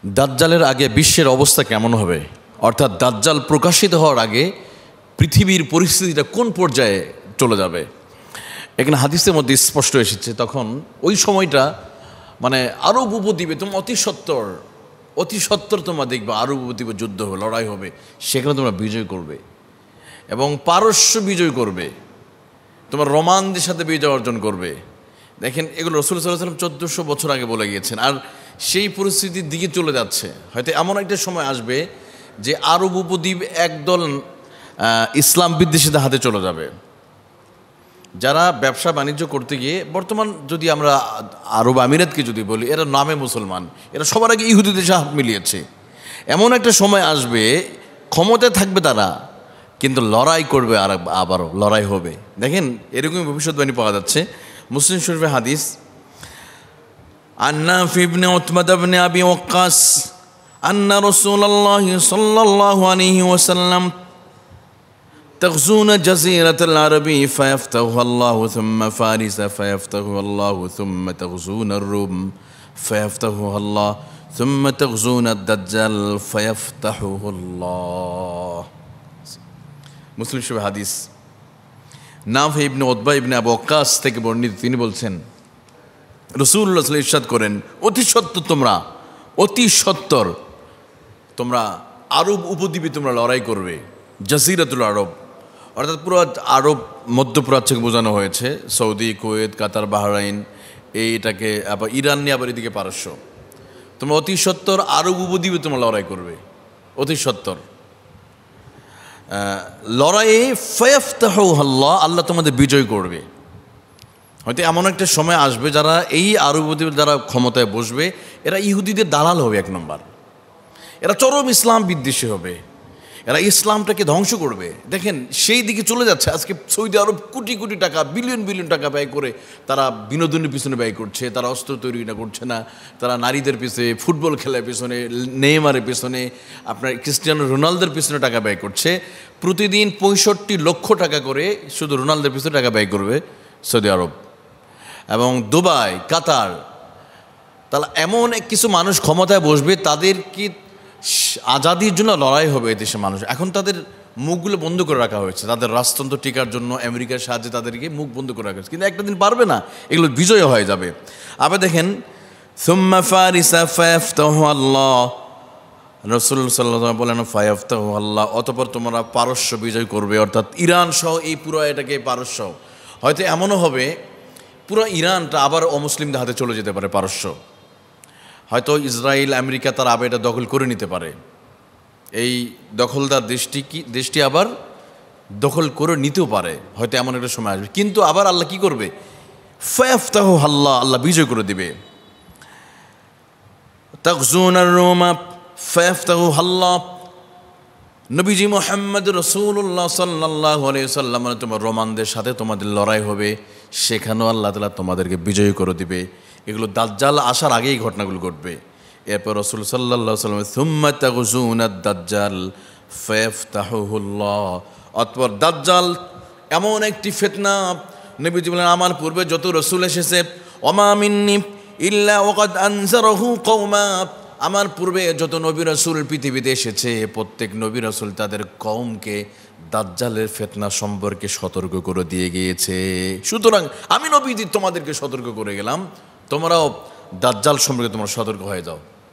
দাজ্জালের আগে বিশ্বের অবস্থা কেমন হবে, অর্থাৎ দাজ্জাল প্রকাশিত হওয়ার আগে পৃথিবীর পরিস্থিতিটা কোন পর্যায়ে চলে যাবে। এখানে হাদিসের মধ্যে স্পষ্ট এসেছে, তখন ওই সময়টা মানে আরব উপদ্বীপে তোমরা অতি সত্তর তোমরা দেখবে আরব উপদ্বীপে যুদ্ধ হবে, লড়াই হবে, সেখানে তোমরা বিজয় করবে এবং পারস্য বিজয় করবে, তোমার রোমানদের সাথে বিজয় অর্জন করবে। দেখেন, এগুলো রাসূল সাল্লাল্লাহু আলাইহি ওয়াসাল্লাম 1400 বছর আগে বলে গিয়েছেন, আর সেই পরিস্থিতির দিকে চলে যাচ্ছে। হয়তো এমন একটা সময় আসবে যে আরব উপদ্বীপ একদল ইসলাম বিদ্বেষীদের হাতে চলে যাবে, যারা ব্যবসা বাণিজ্য করতে গিয়ে বর্তমান যদি আমরা আরব আমিরাতকে যদি বলি, এরা নামে মুসলমান, এরা সবার আগে ইহুদিদের সাথে হাত মিলিয়েছে। এমন একটা সময় আসবে ক্ষমতায় থাকবে তারা, কিন্তু লড়াই করবে, আর আবারও লড়াই হবে। দেখেন, এরকমই ভবিষ্যৎবাণী পাওয়া যাচ্ছে। মুসলিম শরীফের হাদিস, নাফি ইবনে উতবা ইবনে আবি ওয়াক্কাস আন্না রাসূলুল্লাহ সাল্লাল্লাহু আলাইহি ওয়াসাল্লাম تغزون جزيرة العرب فيفتحها الله ثم فارس فيفتحها الله ثم تغزون الروم فيفتحها الله ثم تغزون الدجال فيفتحه الله। মুসলিম শরীফের হাদিস। নাফি ইবনে উতবা ইবনে আবু ওয়াক্কাস থেকে বর্ণিত, তিনি বলছেন রাসূলুল্লাহ সাল্লাল্লাহু আলাইহি ওয়াসাল্লাম ইরশাদ করেন, অতি সত্বর তোমরা আরব উপদ্বীপে তোমরা লড়াই করবে। জাজিরাতুল আরব অর্থাৎ পুরো আরব মধ্যপ্রাচ্যকে বোঝানো হয়েছে, সৌদি, কুয়েত, কাতার, বাহরাইন, এইটাকে আবার ইরান নিয়ে আবার এদিকে পারস্য। তোমরা অতি সত্বর আরব উপদ্বীপে তোমরা লড়াই করবে, অতি সত্বর লড়াইয়ে ফায়াফতাহুল্লাহ, আল্লাহ তোমাদের বিজয় করবে। হয়তো এমন একটা সময় আসবে যারা এই আরব উপদ্বীপে যারা ক্ষমতায় বসবে, এরা ইহুদিদের দালাল হবে। এক নম্বর, এরা চরম ইসলাম বিদ্বেষী হবে, এরা ইসলামটাকে ধ্বংস করবে। দেখেন, সেই দিকে চলে যাচ্ছে। আজকে সৌদি আরব কোটি কোটি টাকা, বিলিয়ন বিলিয়ন টাকা ব্যয় করে তারা বিনোদনের পিছনে ব্যয় করছে, তারা অস্ত্র তৈরি করছে না, তারা নারীদের পিছনে, ফুটবল খেলার পিছনে, নেইমারের পিছনে, আপনার ক্রিস্টিয়ানো রোনালদোর পিছনে টাকা ব্যয় করছে। প্রতিদিন 65 লক্ষ টাকা করে শুধু রোনালদোর পিছনে টাকা ব্যয় করবে সৌদি আরব এবং দুবাই, কাতার। তাহলে এমন কিছু মানুষ ক্ষমতায় বসবে, তাদের কি আজাদির জন্য লড়াই হবে এই দেশের মানুষ। এখন তাদের মুখগুলো বন্ধ করে রাখা হয়েছে, তাদের রাজতন্ত্র টিকার জন্য আমেরিকার সাহায্যে তাদেরকে মুখ বন্ধ করে রাখা হয়েছে, কিন্তু একটা দিন পারবে না, এগুলো বিজয় হয়ে যাবে। আবার দেখেন, সুম্মা ফারিসা ফায়াফতাহু আল্লাহ, রাসূল সাল্লাল্লাহু আলাইহি ওয়াসাল্লাম বলেন ফায়াফতাহু আল্লাহ, অতঃপর তোমরা পারস্য বিজয় করবে, অর্থাৎ ইরান সহ এই পুরো এটাকে পারস্য। হয়তো এমনও হবে পুরো ইরানটা আবার অমুসলিমদের হাতে চলে যেতে পারে, পারস্য। হয়তো ইসরায়েল, আমেরিকা তারা আবার এটা দখল করে নিতে পারে। এই দখলদার দেশটি আবার দখল করে নিতেও পারে, হয়তো এমন একটা সময় আসবে। কিন্তু আবার আল্লাহ কি করবে? ফায়াফতাহু আল্লাহ, আল্লাহ বিজয় করে দিবে। তাগজুনার রোমা ফায়াফতাহু আল্লাহ, নবীজি মুহাম্মদ রাসূলুল্লাহ সাল্লাল্লাহু আলাইহি ওয়াসাল্লাম, তোমার রোমানদের সাথে তোমাদের লড়াই হবে, সেখানেও আল্লাহ তাআলা তোমাদেরকে বিজয় করে দিবে। এগুলো দাজ্জাল আসার আগেই ঘটনাগুলো ঘটবে। এরপর রাসূল সাল্লাল্লাহু আলাইহি ওয়াসাল্লাম সুম্মা তাগজুনাদ দাজ্জাল ফায়াফতাহুল্লাহ, অতঃপর দাজ্জাল এমন একটি ফিতনা, নবীজি বলেন আমার পূর্বে যত রাসূল এসেছে, ওমা মিন্নি ইল্লা ওয়াকাদ আনজারহু কওমা, আমার পূর্বে যত নবী রাসূল পৃথিবীতে এসেছে, প্রত্যেক নবী রাসূল তাদের কওমকে দাজ্জালের ফিতনা সম্পর্কে সতর্ক করে দিয়ে গিয়েছে। সুতরাং আমি নবীজি তোমাদেরকে সতর্ক করে গেলাম, তোমরাও দাজ্জাল সম্পর্কে তোমরা সতর্ক হয়ে যাও।